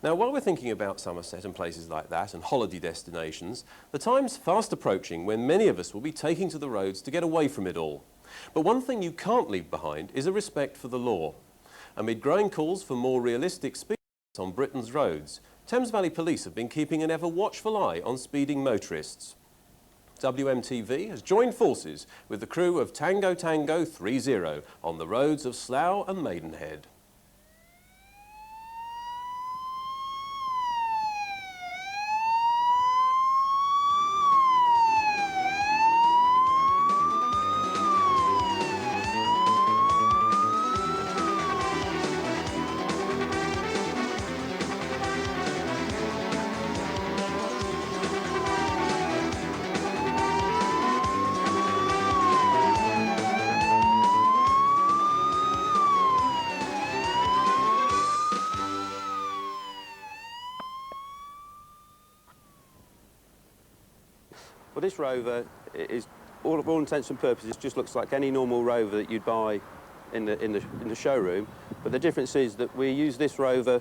Now, while we're thinking about Somerset and places like that and holiday destinations, the time's fast approaching when many of us will be taking to the roads to get away from it all. But one thing you can't leave behind is a respect for the law. Amid growing calls for more realistic speed limits on Britain's roads, Thames Valley Police have been keeping an ever watchful eye on speeding motorists. WMtv has joined forces with the crew of Tango Tango 30 on the roads of Slough and Maidenhead. Well, this Rover is, all intents and purposes, just looks like any normal Rover that you'd buy in the showroom. But the difference is that we use this Rover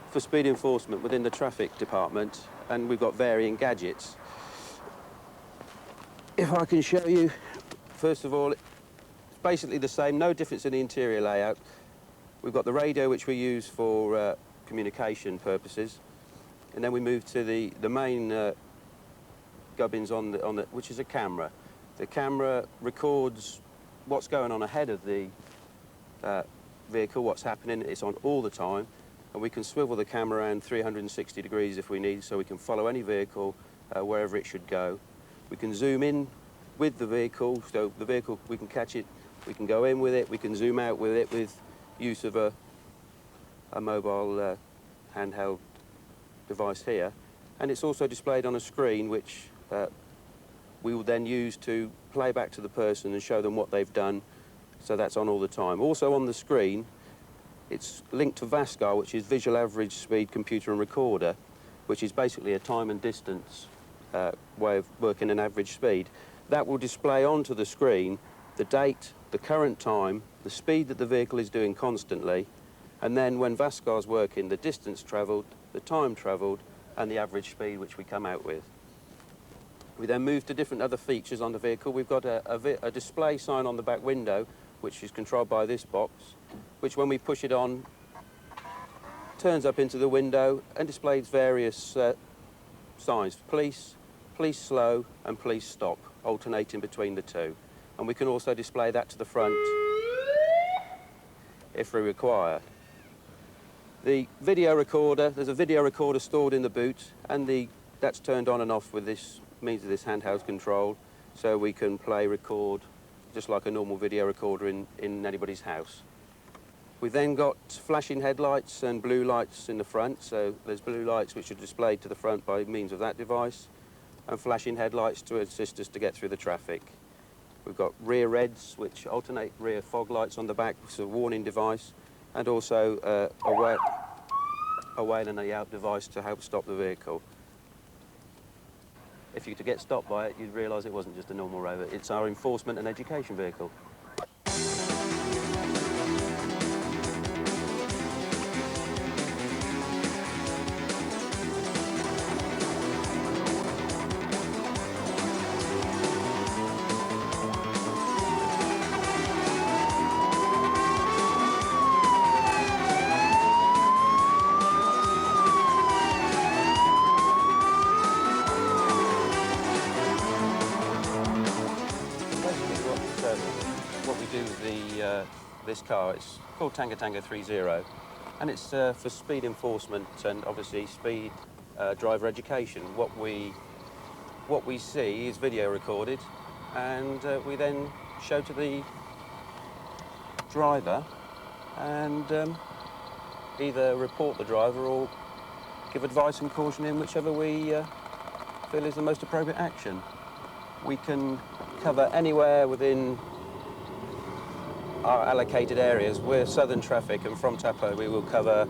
for speed enforcement within the traffic department, and we've got varying gadgets. If I can show you, first of all, it's basically the same, no difference in the interior layout. We've got the radio, which we use for communication purposes, and then we move to the main gubbins on the which is a camera. The camera records what's going on ahead of the vehicle, what's happening. It's on all the time, and we can swivel the camera around 360 degrees if we need, so we can follow any vehicle wherever it should go. We can zoom in with the vehicle, so the vehicle, we can catch it, we can go in with it, we can zoom out with it with use of a mobile handheld device here. And it's also displayed on a screen which we will then use to play back to the person and show them what they've done, so that's on all the time. Also on the screen, it's linked to VASCAR, which is Visual Average Speed Computer and Recorder, which is basically a time and distance way of working an average speed. That will display onto the screen the date, the current time, the speed that the vehicle is doing constantly, and then when VASCAR's working, the distance travelled, the time travelled, and the average speed which we come out with. We then move to different other features on the vehicle. We've got a display sign on the back window, which is controlled by this box, which when we push it on, turns up into the window and displays various signs: police, police slow, and police stop, alternating between the two. And we can also display that to the front if we require. The video recorder, there's a video recorder stored in the boot, and that's turned on and off with this means of this handheld control, so we can play, record, just like a normal video recorder in anybody's house. We've then got flashing headlights and blue lights in the front, so there's blue lights which are displayed to the front by means of that device, and flashing headlights to assist us to get through the traffic. We've got rear reds, which alternate rear fog lights on the back, which is a warning device, and also a whale and a out device to help stop the vehicle. If you were to get stopped by it, you'd realise it wasn't just a normal Rover. It's our enforcement and education vehicle. What we do with this car, it's called Tango Tango 30, and it's for speed enforcement and obviously speed driver education. What we see is video recorded, and we then show to the driver and either report the driver or give advice and caution in whichever we feel is the most appropriate action. We can cover anywhere within our allocated areas. We're southern traffic, and from Taplow we will cover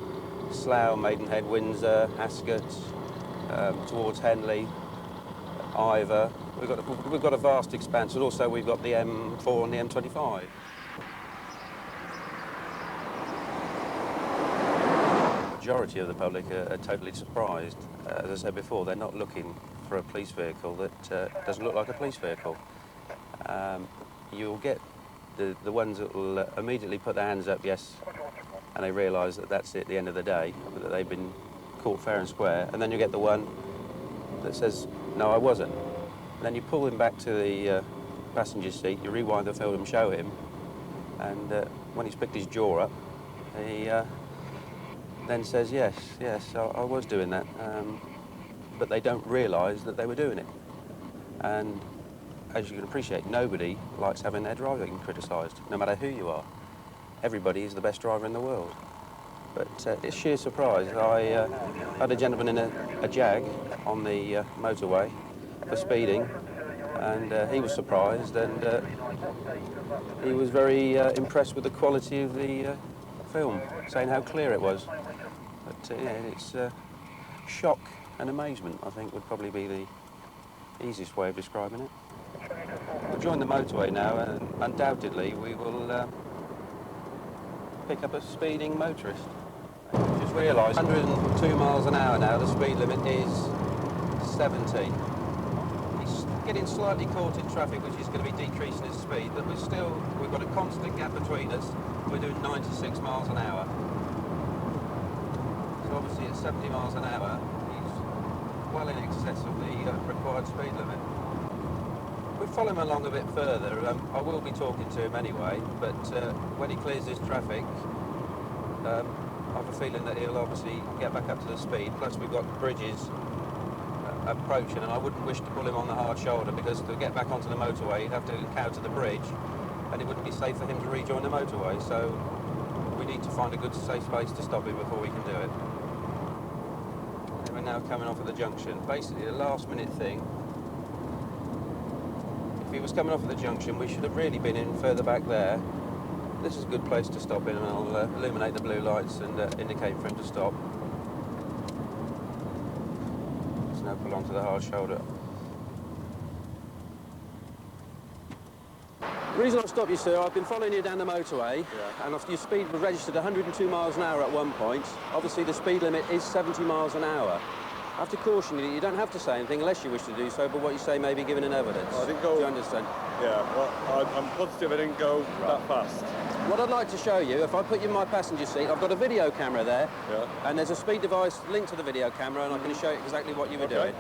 Slough, Maidenhead, Windsor, Ascot, towards Henley, Ivor. We've got a vast expanse, and also we've got the M4 and the M25. majority of the public are totally surprised. As I said before, they're not looking for a police vehicle that doesn't look like a police vehicle. You'll get the ones that will immediately put their hands up, yes, and they realise that that's it at the end of the day, that they've been caught fair and square, and then you get the one that says, no, I wasn't. And then you pull him back to the passenger seat, you rewind the film and show him, and when he's picked his jaw up, he then says, yes, I was doing that. But they don't realise that they were doing it. And as you can appreciate, nobody likes having their driving criticised, no matter who you are. Everybody is the best driver in the world. But it's sheer surprise. I had a gentleman in a Jag on the motorway for speeding, and he was surprised, and he was very impressed with the quality of the film, saying how clear it was. But yeah, it's shock and amazement, I think, would probably be the easiest way of describing it. We'll join the motorway now, and undoubtedly we will pick up a speeding motorist. Just realised 102 miles an hour now, the speed limit is 70. He's getting slightly caught in traffic, which is going to be decreasing his speed, but we've got a constant gap between us. We're doing 96 miles an hour. So obviously at 70 miles an hour, he's well in excess of the required speed limit. We'll follow him along a bit further. I will be talking to him anyway, but when he clears his traffic, I have a feeling that he'll obviously get back up to the speed. Plus we've got bridges approaching, and I wouldn't wish to pull him on the hard shoulder, because to get back onto the motorway he'd have to encounter the bridge, and it wouldn't be safe for him to rejoin the motorway. So we need to find a good safe space to stop him before we can do it. And we're now coming off at the junction. Basically the last minute thing. If he was coming off at the junction, we should have really been in further back there. This is a good place to stop in, and I'll illuminate the blue lights and indicate for him to stop. Let's now pull onto the hard shoulder. The reason I've stopped you, sir, I've been following you down the motorway, and your speed was registered 102 miles an hour at one point. Obviously the speed limit is 70 miles an hour. I have to caution you that you don't have to say anything unless you wish to do so, but what you say may be given in evidence. I didn't go... Do you understand? Yeah, well, I'm positive I didn't go that fast. What I'd like to show you, if I put you in my passenger seat, I've got a video camera there, and there's a speed device linked to the video camera, and I can show you exactly what you were doing.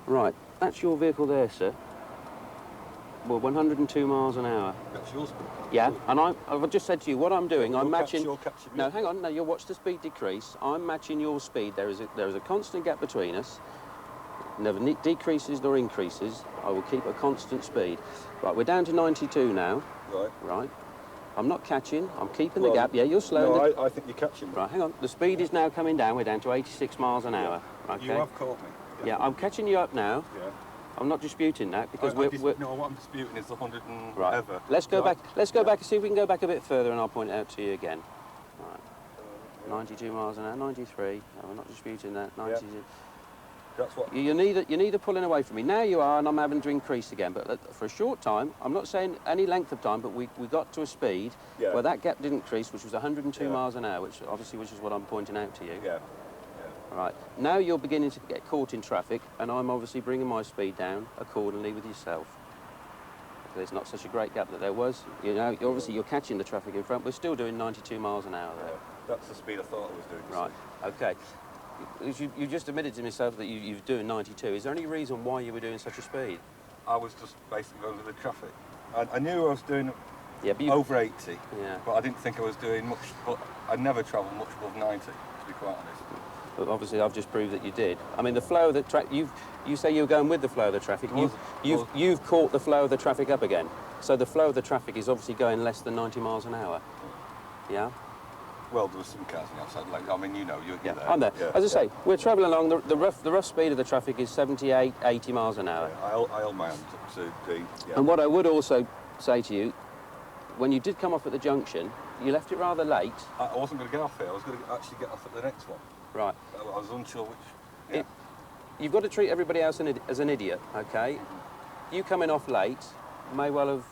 Right, that's your vehicle there, sir. Well, 102 miles an hour. That's yours. Yeah, and I've just said to you, what I'm doing, I'm matching... You're catching me. No, hang on, no, you'll watch the speed decrease. I'm matching your speed. There is a constant gap between us. Never decreases nor increases. I will keep a constant speed. Right, we're down to 92 now. Right. I'm not catching, I'm keeping the gap. Yeah, you're slow. No, I think you're catching me. Right, hang on. The speed is now coming down. We're down to 86 miles an hour. Okay. You have caught me. Yeah, I'm catching you up now. Yeah. I'm not disputing that, because No, what I'm disputing is the 100 and whatever. Let's go back. Let's go back and see if we can go back a bit further, and I'll point it out to you again. Right. 92 miles an hour, 93. No, I'm not disputing that. 92. Yeah. That's what... You're neither pulling away from me. Now you are, and I'm having to increase again. But for a short time, I'm not saying any length of time, but we got to a speed where that gap didn't increase, which was 102 miles an hour, which is what I'm pointing out to you. Yeah. Right, now you're beginning to get caught in traffic, and I'm obviously bringing my speed down accordingly with yourself. There's not such a great gap that there was. You know, obviously you're catching the traffic in front. We're still doing 92 miles an hour there. That's the speed I thought I was doing. Right, okay. You just admitted to yourself that you were doing 92. Is there any reason why you were doing such a speed? I was just basically under the traffic. I knew I was doing over 80, but I didn't think I was doing much, but I never travelled much above 90, to be quite honest. But obviously I've just proved that you did. I mean, the flow of the traffic, you say you were going with the flow of the traffic. You've caught the flow of the traffic up again. So the flow of the traffic is obviously going less than 90 miles an hour. Yeah? Well, there was some cars on the outside. Like, I mean, you're there. I'm there. Yeah, as I say, we're travelling along. The rough speed of the traffic is 78, 80 miles an hour. Yeah, I held my hand up to the... Yeah. And what I would also say to you, when you did come off at the junction, you left it rather late. I wasn't going to get off here. I was going to actually get off at the next one. Right. I was unsure which... Yeah. You've got to treat everybody else as an idiot, OK? You coming off late may well have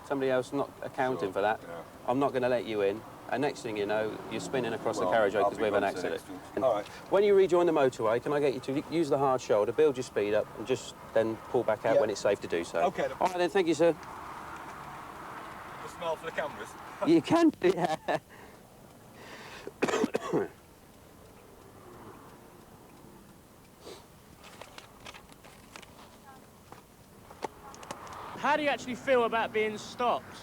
somebody else not accounting for that. Yeah. I'm not going to let you in. And next thing you know, you're spinning across the carriageway because we have an accident. All right. When you rejoin the motorway, can I get you to use the hard shoulder, build your speed up, and just then pull back out when it's safe to do so? OK. All right then, thank you, sir. The smile for the cameras. You can do that. How do you actually feel about being stopped?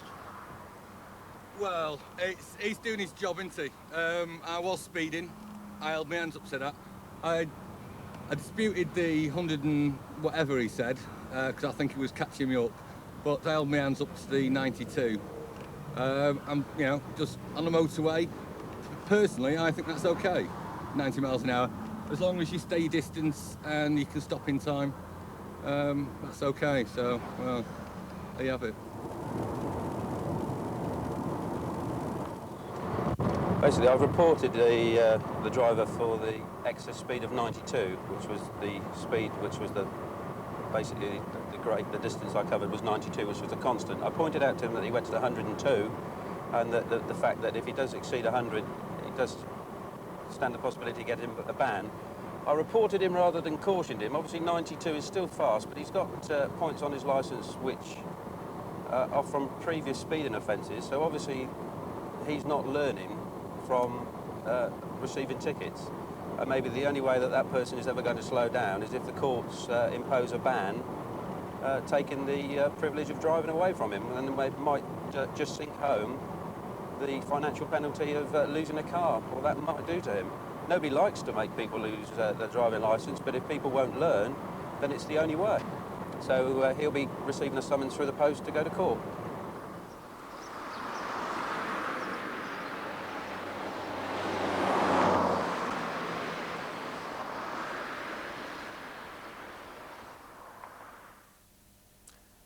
Well, he's doing his job, isn't he? I was speeding. I held my hands up to that. I disputed the 100 and whatever he said, because I think he was catching me up. But I held my hands up to the 92. I'm, you know, just on the motorway. Personally, I think that's okay. 90 miles an hour. As long as you stay your distance and you can stop in time, that's okay. So, well, there you have it. Basically, I've reported the driver for the excess speed of 92, which was the speed, which was basically the distance I covered was 92, which was the constant. I pointed out to him that he went to the 102, and that the fact that if he does exceed 100, he does stand the possibility of getting a ban. I reported him rather than cautioned him. Obviously 92 is still fast, but he's got points on his licence which are from previous speeding offences, so obviously he's not learning from receiving tickets. And maybe the only way that that person is ever going to slow down is if the courts impose a ban, taking the privilege of driving away from him, and then they might just sink home the financial penalty of losing a car, what that might do to him. Nobody likes to make people lose their driving licence, but if people won't learn, then it's the only way. So he'll be receiving a summons through the post to go to court.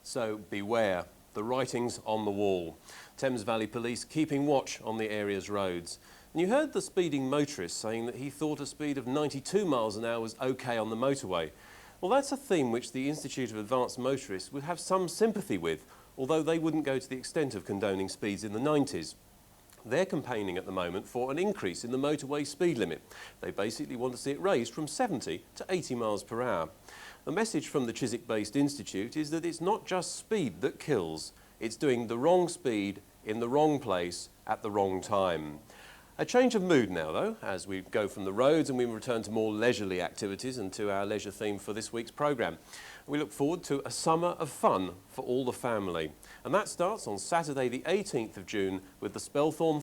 So beware, the writing's on the wall. Thames Valley Police keeping watch on the area's roads. And you heard the speeding motorist saying that he thought a speed of 92 miles an hour was okay on the motorway. Well, that's a theme which the Institute of Advanced Motorists would have some sympathy with, although they wouldn't go to the extent of condoning speeds in the 90s. They're campaigning at the moment for an increase in the motorway speed limit. They basically want to see it raised from 70 to 80 miles per hour. The message from the Chiswick-based institute is that it's not just speed that kills, it's doing the wrong speed in the wrong place at the wrong time. A change of mood now, though, as we go from the roads and we return to more leisurely activities and to our leisure theme for this week's programme. We look forward to a summer of fun for all the family. And that starts on Saturday the 18th of June with the Spelthorne